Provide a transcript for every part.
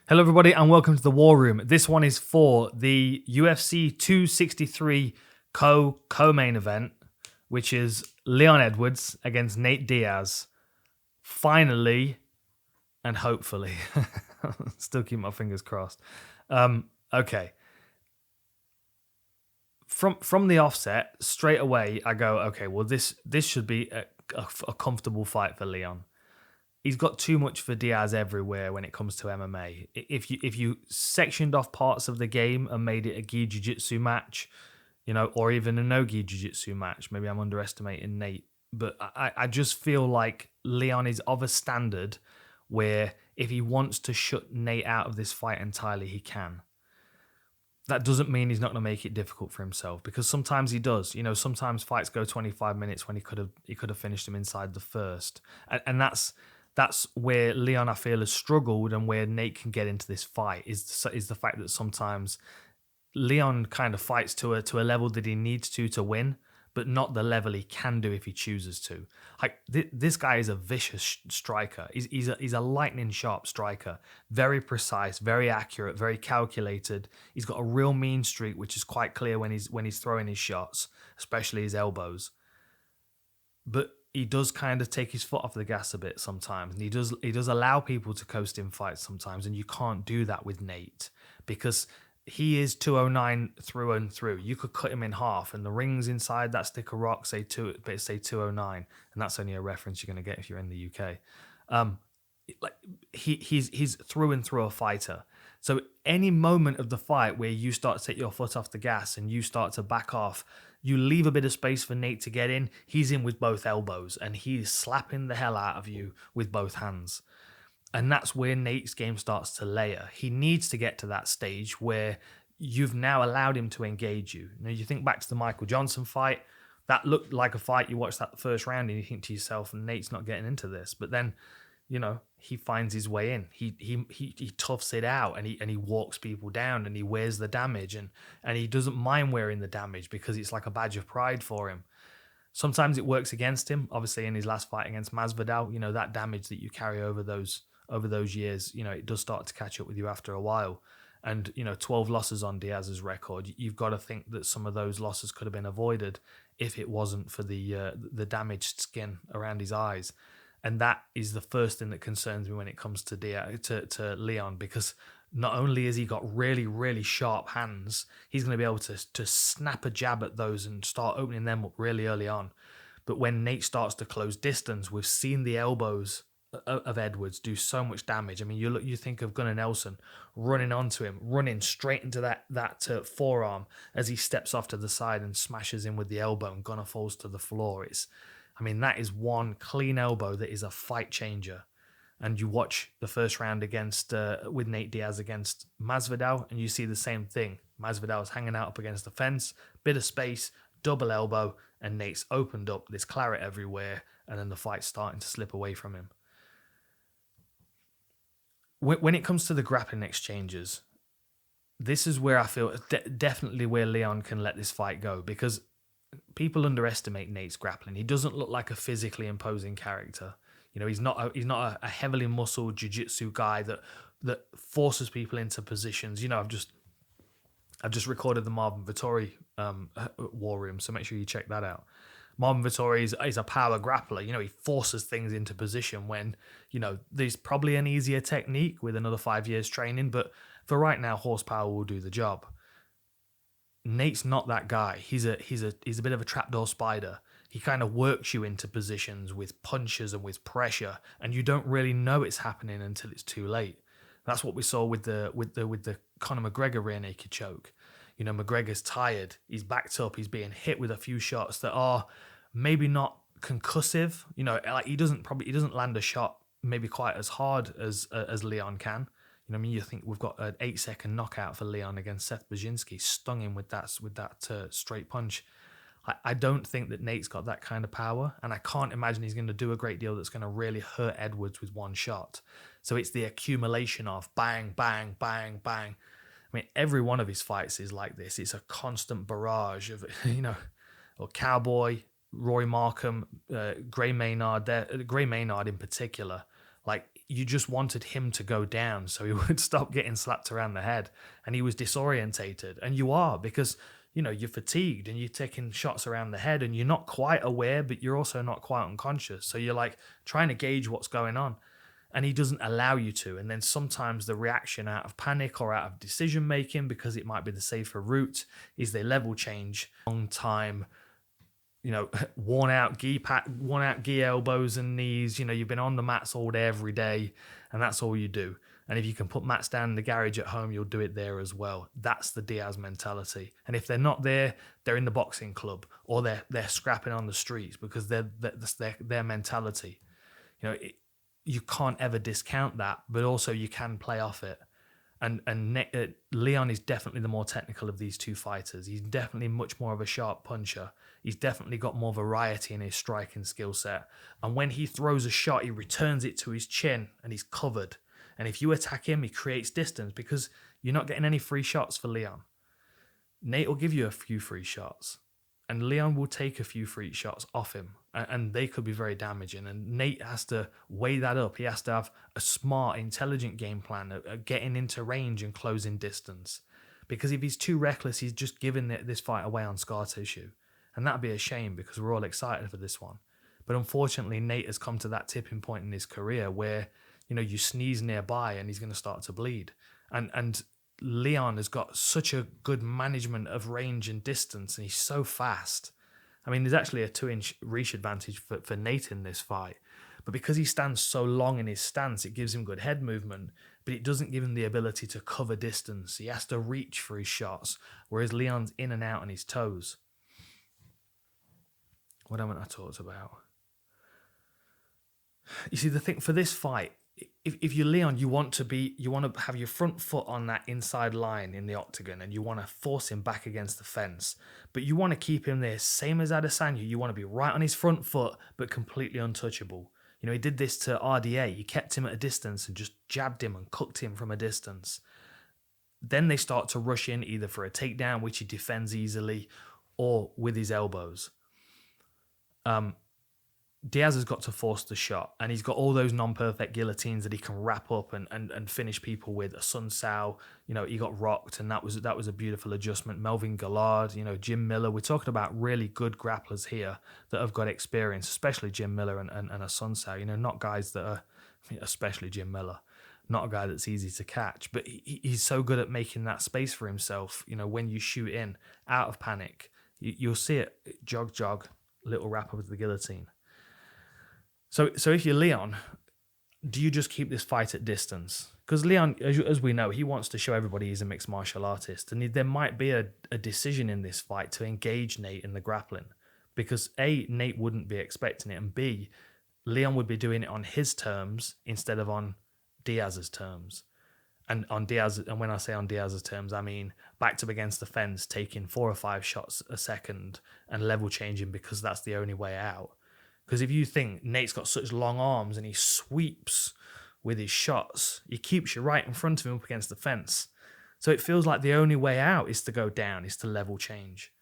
Hello, everybody, and welcome to the War Room. This one is for the UFC 263 co-main event, which is Leon Edwards against Nate Diaz. Finally, and hopefully, still keep my fingers crossed. Okay. From the offset, straight away, I go, okay, well, this should be a comfortable fight for Leon. He's got too much for Diaz everywhere when it comes to MMA. If you sectioned off parts of the game and made it a gi jiu-jitsu match, or even a no gi jiu-jitsu match, maybe I'm underestimating Nate. But I just feel like Leon is of a standard where if he wants to shut Nate out of this fight entirely, he can. That doesn't mean he's not going to make it difficult for himself, because sometimes he does. Sometimes fights go 25 minutes when he could have finished him inside the first, and that's where Leon, I feel, has struggled, and where Nate can get into this fight is the fact that sometimes Leon kind of fights to a level that he needs to win, but not the level he can do if he chooses to. Like this guy is a vicious striker. He's a lightning sharp striker, very precise, very accurate, very calculated. He's got a real mean streak, which is quite clear when he's throwing his shots, especially his elbows. But he does kind of take his foot off the gas a bit sometimes, and he does allow people to coast in fights sometimes, and you can't do that with Nate because he is 209 through and through. You could cut him in half, and the rings inside that stick of rock say 209, and that's only a reference you're going to get if you're in the UK. He's through and through a fighter. So any moment of the fight where you start to take your foot off the gas and you start to back off, you leave a bit of space for Nate to get in. He's in with both elbows, and he's slapping the hell out of you with both hands. And that's where Nate's game starts to layer. He needs to get to that stage where you've now allowed him to engage you. You think back to the Michael Johnson fight. That looked like a fight. You watch that first round and you think to yourself, Nate's not getting into this. But then, he finds his way in. He toughs it out, and he walks people down, and he wears the damage, and he doesn't mind wearing the damage because it's like a badge of pride for him. Sometimes it works against him. Obviously, in his last fight against Masvidal, that damage that you carry over those years, it does start to catch up with you after a while. And 12 losses on Diaz's record. You've got to think that some of those losses could have been avoided if it wasn't for the damaged skin around his eyes. And that is the first thing that concerns me when it comes to to Leon, because not only has he got really, really sharp hands, he's going to be able to snap a jab at those and start opening them up really early on. But when Nate starts to close distance, we've seen the elbows of Edwards do so much damage. I mean, you think of Gunnar Nelson running onto him, running straight into that forearm as he steps off to the side and smashes him with the elbow, and Gunnar falls to the floor. That is one clean elbow that is a fight changer. And you watch the first round against with Nate Diaz against Masvidal, and you see the same thing. Masvidal's hanging out up against the fence, bit of space, double elbow, and Nate's opened up. There's claret everywhere, and then the fight's starting to slip away from him. When it comes to the grappling exchanges, this is where I feel definitely where Leon can let this fight go, because people underestimate Nate's grappling. He doesn't look like a physically imposing character. He's not a heavily muscled jiu-jitsu guy that forces people into positions. I've just recorded the Marvin Vettori War Room, so make sure you check that out. Marvin Vettori is a power grappler. He forces things into position when, there's probably an easier technique with another 5 years training, but for right now, horsepower will do the job. Nate's not that guy. He's a bit of a trapdoor spider. He kind of works you into positions with punches and with pressure, and you don't really know it's happening until it's too late. That's what we saw with the Conor McGregor rear naked choke. McGregor's tired. He's backed up. He's being hit with a few shots that are maybe not concussive. He doesn't land a shot maybe quite as hard as Leon can. You think we've got an 8-second knockout for Leon against Seth Brzezinski, stung him with that straight punch. I don't think that Nate's got that kind of power, and I can't imagine he's going to do a great deal that's going to really hurt Edwards with one shot. So it's the accumulation of bang, bang, bang, bang. Every one of his fights is like this. It's a constant barrage of, or Cowboy, Roy Markham, Gray Maynard in particular. Like, you just wanted him to go down so he would stop getting slapped around the head, and he was disorientated. And you are, because you're fatigued and you're taking shots around the head and you're not quite aware, but you're also not quite unconscious. So you're like trying to gauge what's going on, and he doesn't allow you to. And then sometimes the reaction out of panic or out of decision making, because it might be the safer route, is they level change. Long time, worn out gi elbows and knees. You've been on the mats all day, every day, and that's all you do. And if you can put mats down in the garage at home, you'll do it there as well. That's the Diaz mentality. And if they're not there, they're in the boxing club, or they're scrapping on the streets, because that's their mentality. You can't ever discount that, but also you can play off it. And Leon is definitely the more technical of these two fighters. He's definitely much more of a sharp puncher. He's definitely got more variety in his striking skill set. And when he throws a shot, he returns it to his chin and he's covered. And if you attack him, he creates distance, because you're not getting any free shots for Leon. Nate will give you a few free shots, and Leon will take a few free shots off him, and they could be very damaging. And Nate has to weigh that up. He has to have a smart, intelligent game plan of getting into range and closing distance. Because if he's too reckless, he's just giving this fight away on scar tissue. And that'd be a shame, because we're all excited for this one. But unfortunately, Nate has come to that tipping point in his career where, you sneeze nearby and he's going to start to bleed. And Leon has got such a good management of range and distance, and he's so fast. I mean, there's actually a 2-inch reach advantage for Nate in this fight. But because he stands so long in his stance, it gives him good head movement, but it doesn't give him the ability to cover distance. He has to reach for his shots, whereas Leon's in and out on his toes. What haven't I talked about? You see, the thing for this fight, if you're Leon, you want to have your front foot on that inside line in the octagon, and you want to force him back against the fence, but you want to keep him there, same as Adesanya. You want to be right on his front foot, but completely untouchable. He did this to RDA. He kept him at a distance and just jabbed him and cooked him from a distance. Then they start to rush in, either for a takedown, which he defends easily, or with his elbows. Diaz has got to force the shot, and he's got all those non-perfect guillotines that he can wrap up and finish people with. A Sun Sao, he got rocked, and that was a beautiful adjustment. Melvin Gillard, Jim Miller. We're talking about really good grapplers here that have got experience, especially Jim Miller and a Sun Sao. Not guys that are, especially Jim Miller, not a guy that's easy to catch, but he's so good at making that space for himself. When you shoot in out of panic, you'll see it jog, little wrap up with the guillotine. So if you're Leon, do you just keep this fight at distance? Because Leon, as we know, he wants to show everybody he's a mixed martial artist. And there might be a decision in this fight to engage Nate in the grappling. Because A, Nate wouldn't be expecting it. And B, Leon would be doing it on his terms instead of on Diaz's terms. And when I say on Diaz's terms, I mean backed up against the fence, taking 4 or 5 shots a second and level changing, because that's the only way out. Because if you think Nate's got such long arms and he sweeps with his shots, he keeps you right in front of him up against the fence. So it feels like the only way out is to go down, is to level change.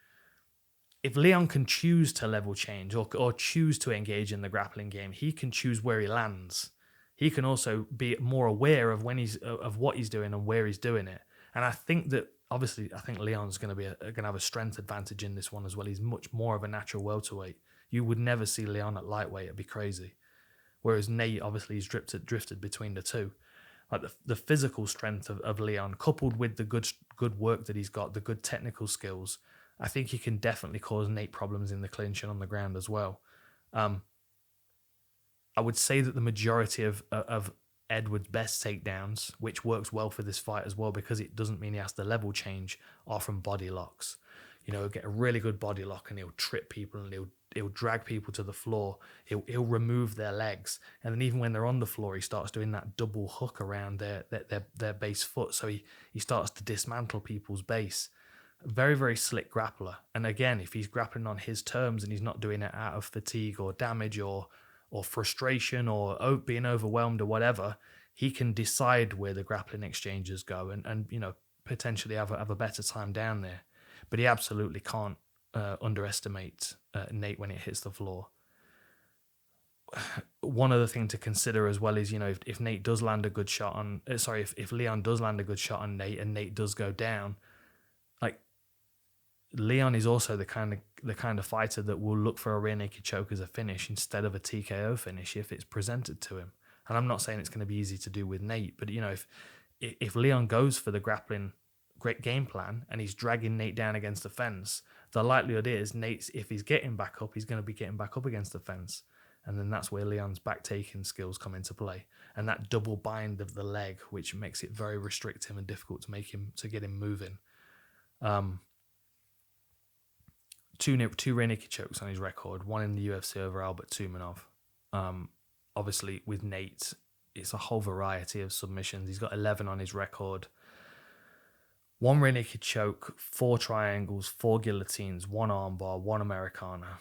If Leon can choose to level change or choose to engage in the grappling game, he can choose where he lands. He can also be more aware of of what he's doing and where he's doing it. And I think that obviously Leon's going to have a strength advantage in this one as well. He's much more of a natural welterweight. You would never see Leon at lightweight. It'd be crazy. Whereas Nate, obviously, he's drifted between the two. Like the physical strength of Leon, coupled with the good work that he's got, the good technical skills, I think he can definitely cause Nate problems in the clinch and on the ground as well. I would say that the majority of Edwards' best takedowns, which works well for this fight as well, because it doesn't mean he has to level change, are from body locks. He'll get a really good body lock and he'll trip people and he'll drag people to the floor. He'll remove their legs, and then even when they're on the floor, he starts doing that double hook around their base foot. So he starts to dismantle people's base. Very, very slick grappler. And again, if he's grappling on his terms and he's not doing it out of fatigue or damage or frustration or being overwhelmed or whatever, he can decide where the grappling exchanges go and potentially have a better time down there. But he absolutely can't underestimate Nate when it hits the floor. one other thing to consider as well is, if Nate does land a good shot on, if Leon does land a good shot on Nate and Nate does go down, like Leon is also the kind of fighter that will look for a rear naked choke as a finish instead of a TKO finish if it's presented to him. And I'm not saying it's going to be easy to do with Nate, but if Leon goes for the grappling great game plan and he's dragging Nate down against the fence, the likelihood is if he's getting back up, he's going to be getting back up against the fence. And then that's where Leon's back taking skills come into play. And that double bind of the leg, which makes it very restrictive and difficult to get him moving. Two rear naked chokes on his record, one in the UFC over Albert Tumanov. Obviously, with Nate, it's a whole variety of submissions. He's got 11 on his record. One rear naked choke, 4 triangles, 4 guillotines, 1 armbar, 1 Americana.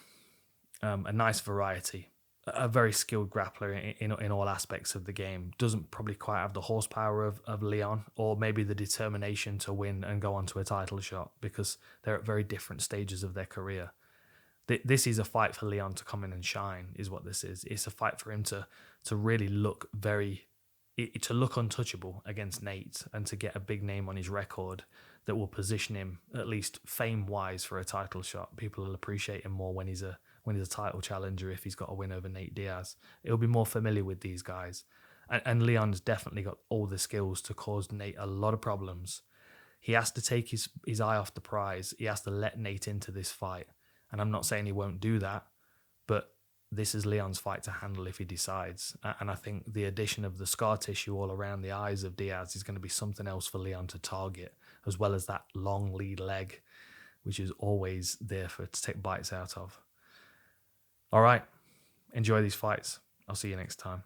A nice variety. A very skilled grappler in all aspects of the game. Doesn't probably quite have the horsepower of Leon, or maybe the determination to win and go on to a title shot, because they're at very different stages of their career. This is a fight for Leon to come in and shine, is what this is. It's a fight for him to really look to look untouchable against Nate and to get a big name on his record that will position him, at least fame-wise, for a title shot. People will appreciate him more when he's a title challenger, if he's got a win over Nate Diaz. He'll be more familiar with these guys. And Leon's definitely got all the skills to cause Nate a lot of problems. He has to take his eye off the prize. He has to let Nate into this fight. And I'm not saying he won't do that, but this is Leon's fight to handle if he decides. And I think the addition of the scar tissue all around the eyes of Diaz is going to be something else for Leon to target, as well as that long lead leg, which is always there to take bites out of. All right, enjoy these fights. I'll see you next time.